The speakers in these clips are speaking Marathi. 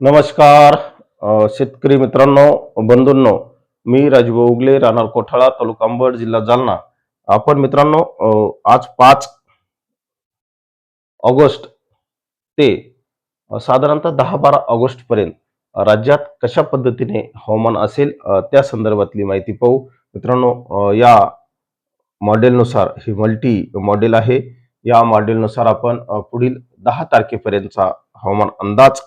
नमस्कार शेतकरी मित्रांनो, बंधूंनो. मी राजू उगले, राहणार कोठाळा, तालुका अंबड, जिल्हा जालना. आपण मित्रांनो, आज 5 ऑगस्ट ते साधारणतः 10-12 ऑगस्ट पर्यंत राज्यात कशा पद्धतीने हवामान असेल त्या संदर्भातली माहिती पाहू. मित्रांनो, या मॉडेलनुसार ही मल्टी मॉडेल आहे. या मॉडेलनुसार आपण पुढील 10 तारखेपर्यंतचा हवामान अंदाज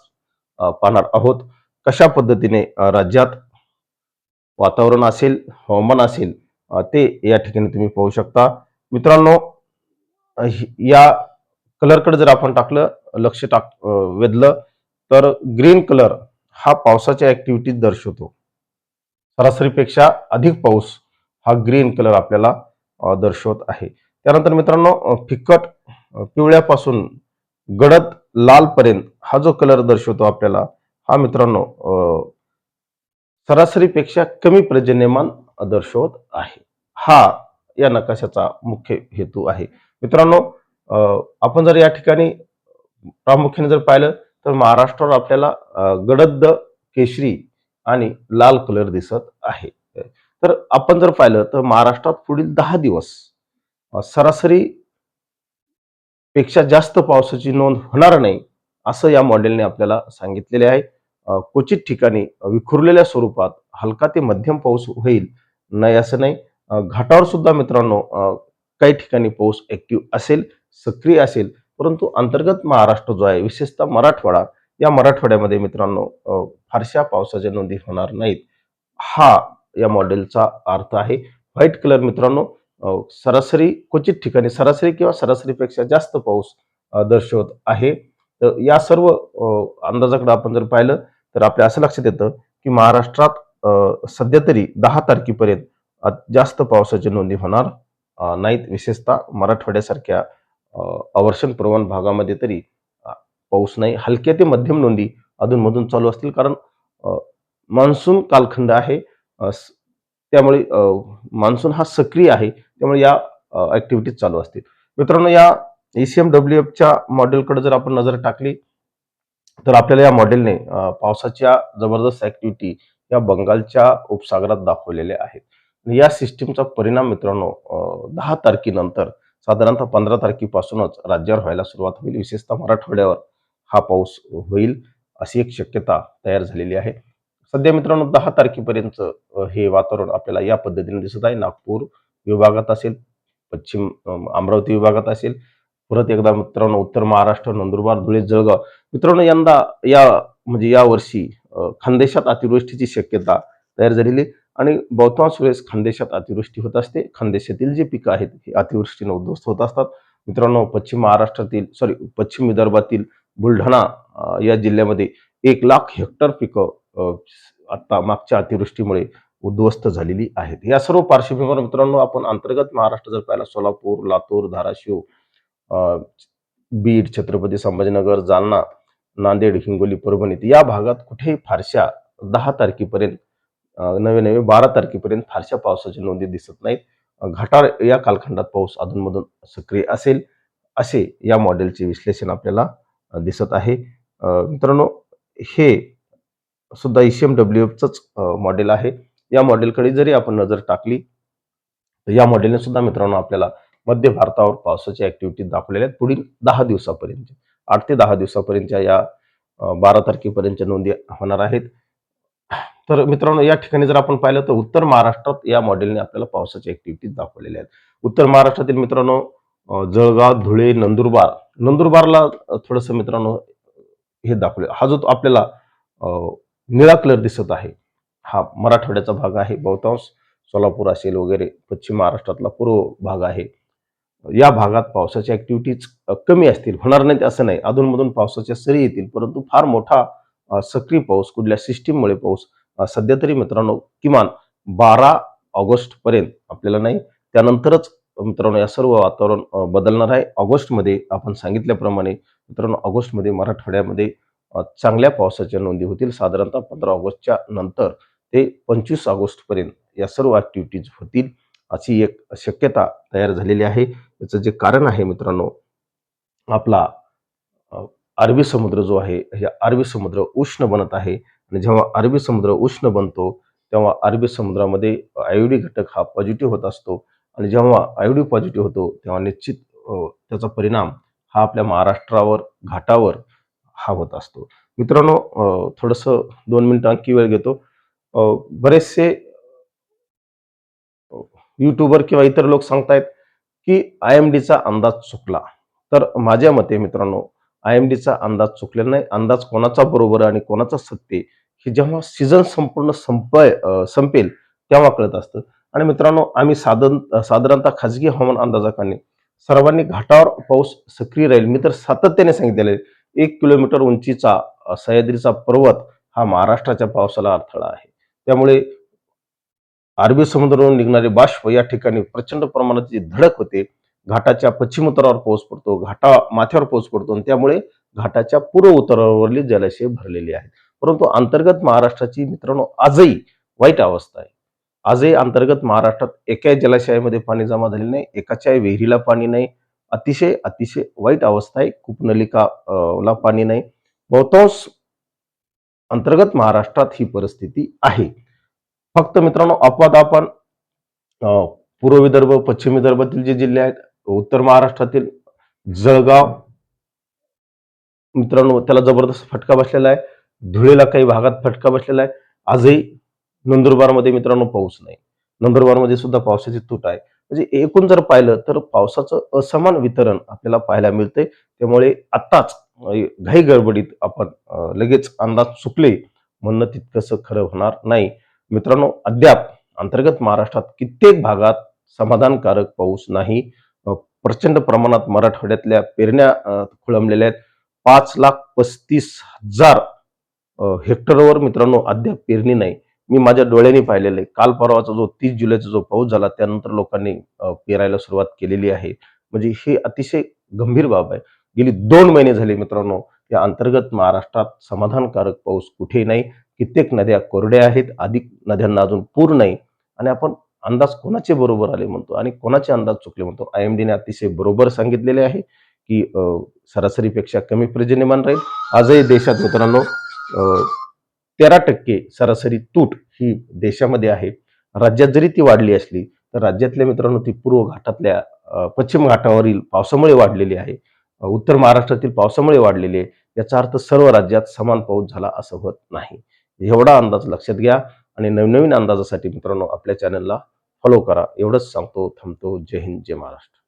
पाहणार आहोत. कशा पद्धतीने राज्यात वातावरण असेल, हवामान असेल, ते या ठिकाणी तुम्ही पाहू शकता. मित्रांनो, या कलरकडे जर आपण वेधलं, तर ग्रीन कलर हा पावसाच्या ऍक्टिव्हिटीज दर्शवतो. सरासरीपेक्षा अधिक पाऊस हा ग्रीन कलर आपल्याला दर्शवत आहे. त्यानंतर मित्रांनो, फिकट पिवळ्यापासून गडद लाल पर्यंत हा जो कलर दर्शवतो आपल्याला, हा मित्रांनो सरासरीपेक्षा कमी पर्जन्यमान दर्शवत आहे. हा या नकाशाचा मुख्य हेतू आहे. मित्रांनो, आपण जर या ठिकाणी प्रामुख्याने जर पाहिलं, तर महाराष्ट्रावर आपल्याला गडद केशरी आणि लाल कलर दिसत आहे. तर आपण जर पाहिलं, तर महाराष्ट्रात पुढील 10 दिवस सरासरी पेक्षा जास्त पावसाची नोंद होणार नाही, असं या मॉडेलने आपल्याला सांगितलेले आहे. क्वचित ठिकाणी विखुरलेल्या स्वरूपात हलका ते मध्यम पाऊस होईल, नाही असं नाही. घाटावर सुद्धा मित्रांनो, काही ठिकाणी पाऊस ऍक्टिव्ह असेल, सक्रिय असेल, परंतु अंतर्गत महाराष्ट्र जो आहे, विशेषतः मराठवाडा, या मराठवाड्यामध्ये मित्रांनो फारशा पावसाच्या नोंदी होणार नाहीत. हा या मॉडेलचा अर्थ आहे. व्हाईट कलर मित्रांनो, सरासरी क्वचित ठिकाणी सरासरी किंवा सरासरीपेक्षा जास्त पाऊस दर्शवत आहे. तर या सर्व अंदाजाकडे आपण जर पाहिलं, तर आपल्या असं लक्षात येतं की महाराष्ट्रात सध्या तरी 10 तारखेपर्यंत जास्त पावसाची नोंदी होणार नाहीत. विशेषतः मराठवाड्यासारख्या अवर्षण प्रवण भागामध्ये तरी पाऊस नाही. हलक्या ते मध्यम नोंदी अधूनमधून चालू असतील, कारण मान्सून कालखंड आहे. त्यामुळे मान्सून हा सक्रिय आहे, त्यामुळे या ऍक्टिव्हिटीज चालू असतील. मित्रांनो, या ECMWFच्या मॉडेलकडे जर आपण नजर टाकली, तर आपल्याला या मॉडेलने पावसाच्या जबरदस्त ऍक्टिव्हिटी या बंगालच्या उपसागरात दाखवलेल्या आहेत. या सिस्टीमचा परिणाम मित्रांनो 10 तारखेनंतर साधारणतः 15 तारखेपासूनच राज्यावर व्हायला सुरुवात होईल. विशेषतः मराठवाड्यावर हा पाऊस होईल, अशी एक शक्यता तयार झालेली आहे. सध्या मित्रांनो 10 तारखेपर्यंत हे वातावरण आपल्याला या पद्धतीने दिसत आहे. नागपूर विभागात असेल, पश्चिम अमरावती विभागात असेल, परत एकदा मित्रांनो उत्तर महाराष्ट्र, नंदुरबार, धुळे, जळगाव. मित्रांनो, यंदा या म्हणजे यावर्षी खानदेशात अतिवृष्टीची शक्यता तयार झालेली, आणि बहुतांश वेळेस खानदेशात अतिवृष्टी होत असते. खानदेशातील जे पिकं आहेत ही अतिवृष्टीने उद्ध्वस्त होत असतात. मित्रांनो, पश्चिम विदर्भातील बुलढाणा या जिल्ह्यामध्ये 1,00,000 हेक्टर पिकं आता मागच्या अतिवृष्टीमुळे उद्ध्वस्त झालेली आहेत. या सर्व पार्श्वभूमीवर मित्रांनो, आपण अंतर्गत महाराष्ट्र जर पाहिला, सोलापूर, लातूर, धाराशिव, बीड, छत्रपती संभाजीनगर, जालना, नांदेड, हिंगोली, परभणी, या भागात कुठेही फारशा 10 तारखेपर्यंत नवे नवे 12 तारखेपर्यंत फारशा पावसाच्या नोंदी दिसत नाहीत. घाटाळ या कालखंडात पाऊस अधूनमधून सक्रिय असेल, असे या मॉडेलचे विश्लेषण आपल्याला दिसत आहे. मित्रांनो, हे सुद्धा ECMWFचंच मॉडेल आहे. या मॉडेलकडे जरी आपण नजर टाकली, तर या मॉडेलने सुद्धा मित्रांनो आपल्याला मध्य भारतावर पावसाच्या ऍक्टिव्हिटी दाखवलेल्या आहेत पुढील 10 दिवसापर्यंत. 8 ते 10 दिवसापर्यंतच्या या 12 तारखेपर्यंतच्या नोंदी होणार आहेत. तर मित्रांनो, या ठिकाणी जर आपण पाहिलं, तर उत्तर महाराष्ट्रात या मॉडेलने आपल्याला पावसाच्या ऍक्टिव्हिटीज दाखवलेल्या आहेत. उत्तर महाराष्ट्रातील मित्रांनो जळगाव, धुळे, नंदुरबारला थोडंसं मित्रांनो हे दाखवले. हा जो आपल्याला निळा कलर दिसत आहे, हा मराठवाड्याचा भाग आहे. बहुतांश सोलापूर असेल वगैरे पश्चिम महाराष्ट्रातला पूर्व भाग आहे. या भागात पावसाच्या ऍक्टिव्हिटीज कमी असतील, होणार नाहीत असं नाही. अधूनमधून पावसाच्या सरी येतील, परंतु फार मोठा सक्रिय पाऊस, कुठल्या सिस्टीममुळे पाऊस सध्या तरी मित्रांनो किमान 12 ऑगस्ट पर्यंत आपल्याला नाही. त्यानंतरच मित्रांनो या सर्व वातावरण बदलणार आहे. ऑगस्टमध्ये आपण सांगितल्याप्रमाणे मित्रांनो, ऑगस्टमध्ये मराठवाड्यामध्ये चांगल्या पावसाच्या नोंदी होतील. साधारणतः 15 ऑगस्टच्या नंतर ते 25 ऑगस्ट पर्यंत या सर्व ऍक्टिव्हिटीज होतील, अशी एक शक्यता तयार झालेली आहे. याचं जे कारण आहे मित्रांनो, आपला अरबी समुद्र जो आहे, हे अरबी समुद्र उष्ण बनत आहे आणि जेव्हा अरबी समुद्र उष्ण बनतो, तेव्हा अरबी समुद्रामध्ये आयोडी घटक हा पॉझिटिव्ह होत असतो आणि जेव्हा आयोडी पॉझिटिव्ह होतो, तेव्हा निश्चित त्याचा परिणाम हा आपल्या महाराष्ट्रावर, घाटावर हा होत असतो. मित्रांनो, थोडंसं 2 मिनिटं आणखी वेळ घेतो. बरेचसे यूट्यूबर किंवा इतर लोक सांगतायत, की आय-एम-डीचा अंदाज चुकला. तर माझ्या मते मित्रांनो, आय-एम-डीचा अंदाज चुकलेला नाही. अंदाज कोणाचा बरोबर आणि कोणाचा सत्य हे जेव्हा सीझन संपूर्ण संपेल तेव्हा कळत असतं. आणि मित्रांनो, आम्ही साधारणतः खाजगी हवामान अंदाजाकांनी सर्वांनी घाटावर पाऊस सक्रिय राहील. मी तर सातत्याने सांगितलेलं आहे. 1 किलोमीटर उंचीचा सह्याद्रीचा पर्वत हा महाराष्ट्राच्या पावसाला अडथळा आहे. त्यामुळे अरबी समुद्रावरून निघणारे बाष्प या ठिकाणी प्रचंड प्रमाणात जी धडक होते, घाटाच्या पश्चिम उतारावर पाऊस पडतो, माथ्यावर पाऊस पडतो आणि त्यामुळे घाटाच्या पूर्व उतारावरील जलाशय भरलेली आहेत. परंतु अंतर्गत महाराष्ट्राची मित्रांनो आजही वाईट अवस्था आहे. आजही अंतर्गत महाराष्ट्रात एकाही जलाशयामध्ये पाणी जमा झालेलं नाही, एकाच्याही विहिरीला पाणी नाही. अतिशय, अतिशय वाईट अवस्था आहे. कूपनलिका ला पाणी नाही. बहुतांश अंतर्गत महाराष्ट्रात ही परिस्थिती आहे. फक्त मित्रांनो अपवाद आपण अ, पूर्व विदर्भ, पश्चिम विदर्भातील जे जिल्हे आहेत, उत्तर महाराष्ट्रातील जळगाव मित्रांनो त्याला जबरदस्त फटका बसलेला आहे. धुळेला काही भागात फटका बसलेला आहे. आजही नंदुरबारमध्ये मित्रांनो पाऊस नाही. नंदुरबारमध्ये सुद्धा पावसाची तूट आहे. म्हणजे एकूण जर पाहिलं तर पावसाचं असमान वितरण आपल्याला पाहायला मिळतंय. त्यामुळे आत्ताच घाई गडबडीत आपण लगेच अंदाज चुकले म्हणणं तितकंसं खरं होणार नाही. मित्रांनो, अद्याप अंतर्गत महाराष्ट्रात कित्येक भागात समाधानकारक पाऊस नाही. अ, प्रचंड प्रमाणात मराठवाड्यातल्या पेरण्या खोळंबलेल्या आहेत. 5,35,000 हेक्टरवर मित्रांनो अद्याप पेरणी नाही. मी माझ्या डोळ्यांनी पाहिलेलं आहे. काल परवाचा जो 30 जुलैचा जो पाऊस झाला त्यानंतर लोकांनी पेरायला सुरुवात केलेली आहे. म्हणजे हे अतिशय गंभीर बाब आहे. गेली 2 महिने झाले मित्रांनो, या अंतर्गत महाराष्ट्रात समाधानकारक पाऊस कुठेही नाही. कित्येक नद्या कोरड्या आहेत, अधिक नद्यांना अजून पूर नाही आणि आपण अंदाज कोणाचे बरोबर आले म्हणतो आणि कोणाचे अंदाज चुकले म्हणतो. आय-एम-डीने अतिशय बरोबर सांगितलेले आहे, की सरासरीपेक्षा कमी पर्जन्यमान राहील. आजही देशात मित्रांनो 13% सरासरी तूट ही देशामध्ये आहे. राज्यात जरी ती वाढली असली, तर राज्यातल्या मित्रांनो ती पूर्व घाटातल्या पश्चिम घाटावरील पावसामुळे वाढलेली आहे. उत्तर महाराष्ट्रातील पावसामुळे वाढलेली आहे. याचा अर्थ सर्व राज्यात समान पाऊस झाला असं होत नाही. एवढा अंदाज लक्षात घ्या आणि नवनवीन अंदाजासाठी मित्रांनो आपल्या चॅनलला फॉलो करा. एवढंच सांगतो, थांबतो. जय हिंद, जय महाराष्ट्र.